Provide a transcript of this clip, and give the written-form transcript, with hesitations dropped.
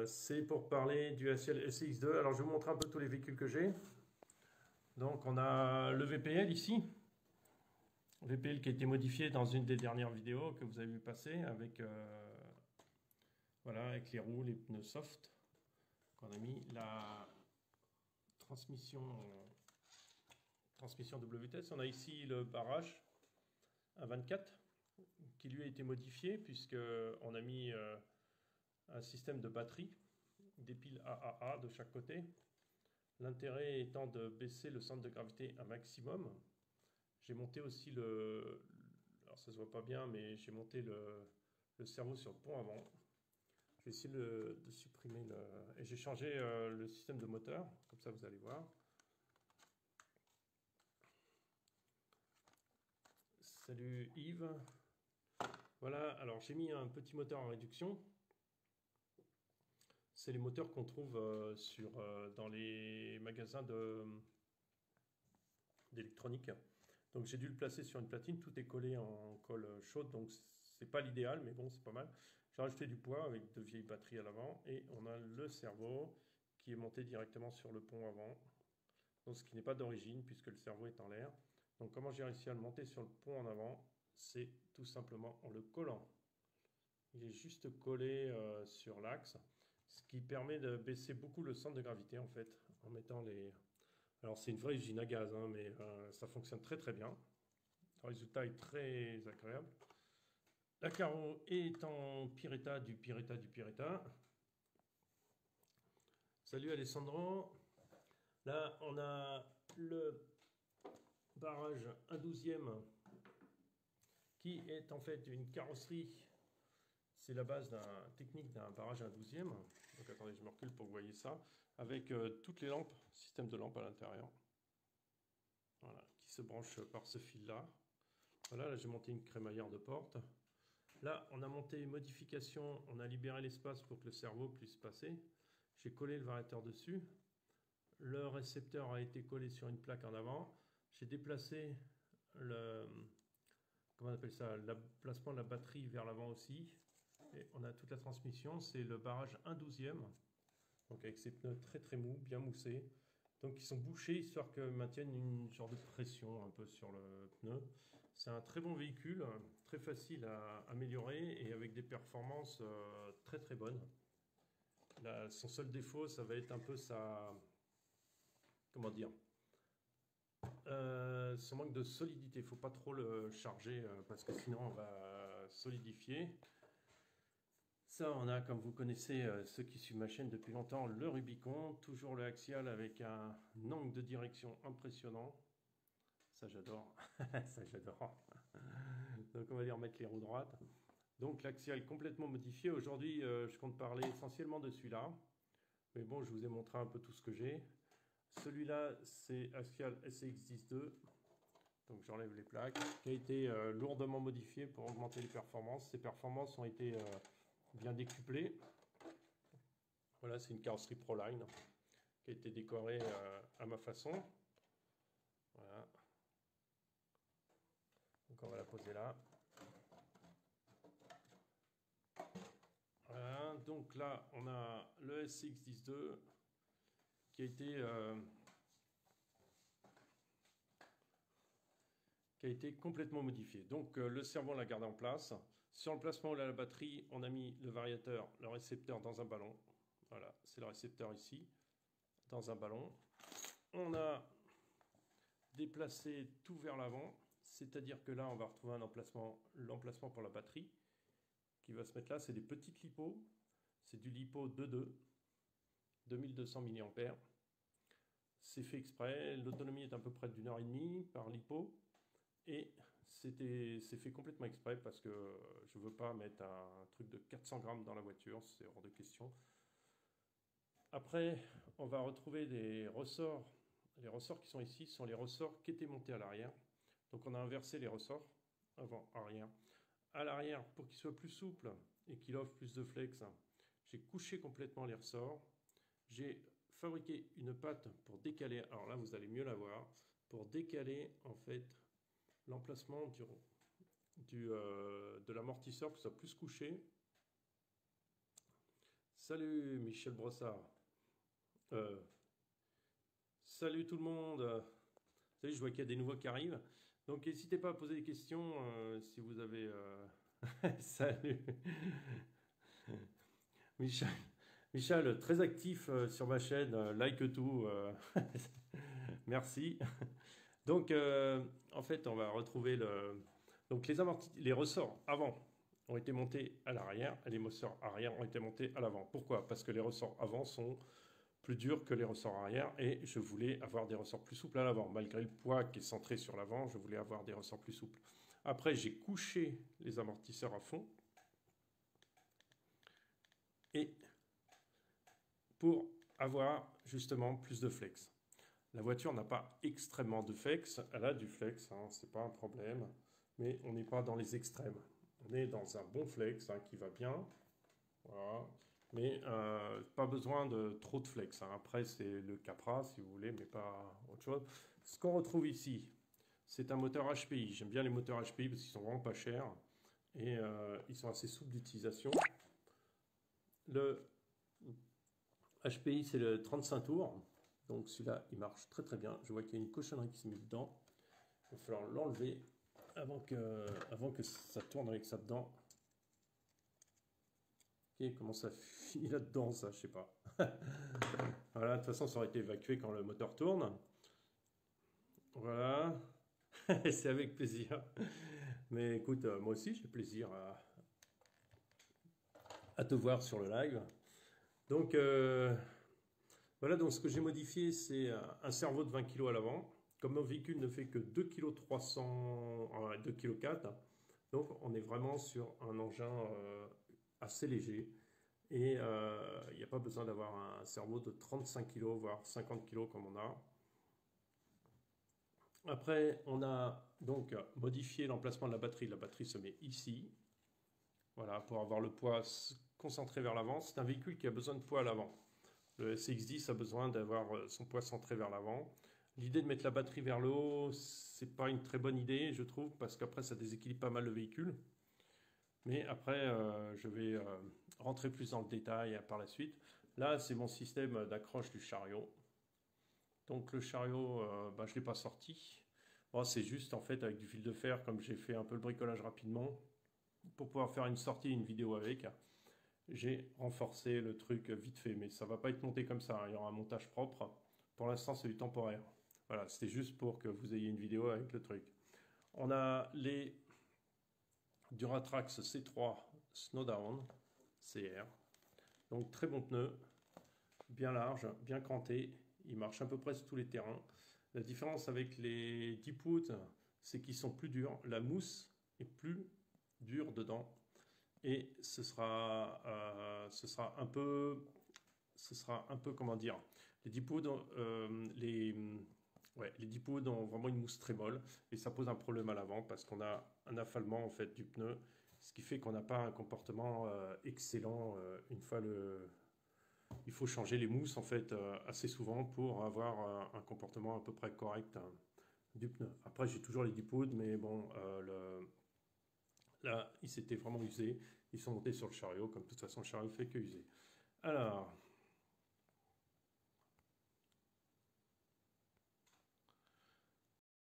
C'est pour parler du SL SX2. Alors, je vais vous montrer un peu tous les véhicules que j'ai. Donc, on a le VPL ici. VPL qui a été modifié dans une des dernières vidéos que vous avez vu passer avec, voilà, avec les roues, les pneus soft qu'on a mis. La transmission, double vitesse. On a ici le barrage à 24 qui lui a été modifié puisque on a mis un système de batterie, des piles AAA de chaque côté. L'intérêt étant de baisser le centre de gravité un maximum. J'ai monté aussi alors ça se voit pas bien, mais j'ai monté le cerveau sur le pont avant. Je vais essayer de supprimer et j'ai changé le système de moteur, comme ça vous allez voir. Salut Yves. Voilà, alors j'ai mis un petit moteur en réduction. C'est les moteurs qu'on trouve dans les magasins d'électronique. Donc j'ai dû le placer sur une platine, tout est collé en colle chaude, donc c'est pas l'idéal, mais bon, c'est pas mal. J'ai rajouté du poids avec de vieilles batteries à l'avant, et on a le cerveau qui est monté directement sur le pont avant, donc ce qui n'est pas d'origine puisque le cerveau est en l'air. Donc comment j'ai réussi à le monter sur le pont en avant? C'est tout simplement en le collant. Il est juste collé sur l'axe, ce qui permet de baisser beaucoup le centre de gravité en fait, en mettant les... Alors c'est une vraie usine à gaz, hein, mais ça fonctionne très très bien. Le résultat est très agréable. La carreau est en pire état du pire état du pire état. Salut Alessandro. Là on a le barrage 1/12e qui est en fait une carrosserie. C'est la base technique d'un barrage 1/12e. Donc attendez, je me recule pour que vous voyez ça. Avec toutes les lampes, système de lampes à l'intérieur. Voilà, qui se branche par ce fil-là. Voilà, là j'ai monté une crémaillère de porte. Là, on a monté une modification, on a libéré l'espace pour que le cerveau puisse passer. J'ai collé le variateur dessus. Le récepteur a été collé sur une plaque en avant. J'ai déplacé comment on appelle ça, l'emplacement de la batterie vers l'avant aussi. Et on a toute la transmission, c'est le barrage 1/12e. Donc avec ces pneus très très mous, bien moussés. Donc ils sont bouchés histoire qu'ils maintiennent une genre de pression un peu sur le pneu. C'est un très bon véhicule, très facile à améliorer et avec des performances très très bonnes. Là, son seul défaut, ça va être un peu comment dire, son manque de solidité. Il ne faut pas trop le charger parce que sinon on va solidifier. Ça, on a, comme vous connaissez, ceux qui suivent ma chaîne depuis longtemps, le Rubicon, toujours le axial avec un angle de direction impressionnant. Ça, j'adore. Ça, j'adore. Donc, on va aller remettre les roues droites. Donc, l'axial complètement modifié. Aujourd'hui, je compte parler essentiellement de celui-là. Mais bon, je vous ai montré un peu tout ce que j'ai. Celui-là, c'est axial SX102. Donc, j'enlève les plaques. Qui a été lourdement modifié pour augmenter les performances. Ces performances ont été bien décuplé. Voilà, c'est une carrosserie Proline qui a été décorée à ma façon. Voilà. Donc on va la poser là. Voilà, donc là on a le SX102 qui a été complètement modifié. Donc le cerveau on l'a gardé en place. Sur le placement de la batterie, on a mis le variateur, le récepteur dans un ballon. Voilà, c'est le récepteur ici, dans un ballon. On a déplacé tout vers l'avant, c'est-à-dire que là, on va retrouver l'emplacement pour la batterie qui va se mettre là. C'est des petites lipos, c'est du lipo 2.2, 2200 mAh. C'est fait exprès, l'autonomie est à peu près d'1h30 par lipo. Et c'est fait complètement exprès parce que je ne veux pas mettre un truc de 400 grammes dans la voiture, c'est hors de question. Après, on va retrouver des ressorts. Les ressorts qui sont ici sont les ressorts qui étaient montés à l'arrière. Donc on a inversé les ressorts, avant, arrière. À l'arrière, pour qu'ils soient plus souples et qu'il offre plus de flex, j'ai couché complètement les ressorts. J'ai fabriqué une patte pour décaler, alors là vous allez mieux la voir, pour décaler en fait l'emplacement de l'amortisseur pour que ça soit plus couché. Salut Michel Brossard. Euh, Salut tout le monde. Salut, je vois qu'il y a des nouveaux qui arrivent. Donc n'hésitez pas à poser des questions si vous avez... Salut Michel. Michel, très actif sur ma chaîne, like tout. Merci. Donc en fait, on va retrouver le... Donc les ressorts avant ont été montés à l'arrière et les ressorts arrière ont été montés à l'avant. Pourquoi? Parce que les ressorts avant sont plus durs que les ressorts arrière et je voulais avoir des ressorts plus souples à l'avant. Malgré le poids qui est centré sur l'avant, je voulais avoir des ressorts plus souples. Après, j'ai couché les amortisseurs à fond et pour avoir justement plus de flex. La voiture n'a pas extrêmement de flex, elle a du flex, hein, c'est pas un problème, mais on n'est pas dans les extrêmes. On est dans un bon flex qui va bien, voilà. Mais pas besoin de trop de flex. Après, c'est le Capra, si vous voulez, mais pas autre chose. Ce qu'on retrouve ici, c'est un moteur HPI. J'aime bien les moteurs HPI parce qu'ils sont vraiment pas chers et ils sont assez souples d'utilisation. Le HPI, c'est le 35 tours. Donc celui-là, il marche très très bien. Je vois qu'il y a une cochonnerie qui s'est mise dedans. Il va falloir l'enlever avant que ça tourne avec ça dedans. Ok, comment ça finit là-dedans, ça, je sais pas. Voilà, de toute façon, ça aurait été évacué quand le moteur tourne. Voilà, c'est avec plaisir. Mais écoute, moi aussi, j'ai plaisir à te voir sur le live. Donc, voilà, donc ce que j'ai modifié, c'est un cerveau de 20 kg à l'avant. Comme mon véhicule ne fait que 2,3 kg, 2,4 kg, donc on est vraiment sur un engin assez léger. Et il n'y a pas besoin d'avoir un cerveau de 35 kg, voire 50 kg comme on a. Après, on a donc modifié l'emplacement de la batterie. La batterie se met ici. Voilà, pour avoir le poids concentré vers l'avant. C'est un véhicule qui a besoin de poids à l'avant. Le SX10 a besoin d'avoir son poids centré vers l'avant. L'idée de mettre la batterie vers le haut, c'est pas une très bonne idée, je trouve, parce qu'après, ça déséquilibre pas mal le véhicule. Mais après, je vais rentrer plus dans le détail par la suite. Là, c'est mon système d'accroche du chariot. Donc le chariot, je ne l'ai pas sorti. Bon, c'est juste en fait avec du fil de fer, comme j'ai fait un peu le bricolage rapidement, pour pouvoir faire une sortie, une vidéo avec. J'ai renforcé le truc vite fait, mais ça ne va pas être monté comme ça. Il y aura un montage propre. Pour l'instant, c'est du temporaire. Voilà, c'était juste pour que vous ayez une vidéo avec le truc. On a les Duratrax C3 Snowdown CR. Donc très bon pneu, bien large, bien cranté. Il marche à peu près sur tous les terrains. La différence avec les Deepwood, c'est qu'ils sont plus durs. La mousse est plus dure dedans. Et ce sera un peu, comment dire, les Deepwood, les Deepwood ont vraiment une mousse très molle et ça pose un problème à l'avant parce qu'on a un affalement en fait du pneu, ce qui fait qu'on n'a pas un comportement excellent une fois il faut changer les mousses en fait assez souvent pour avoir un comportement à peu près correct du pneu. Après j'ai toujours les Deepwood, mais bon, là ils s'étaient vraiment usés, ils sont montés sur le chariot, comme de toute façon le chariot fait que user. Alors,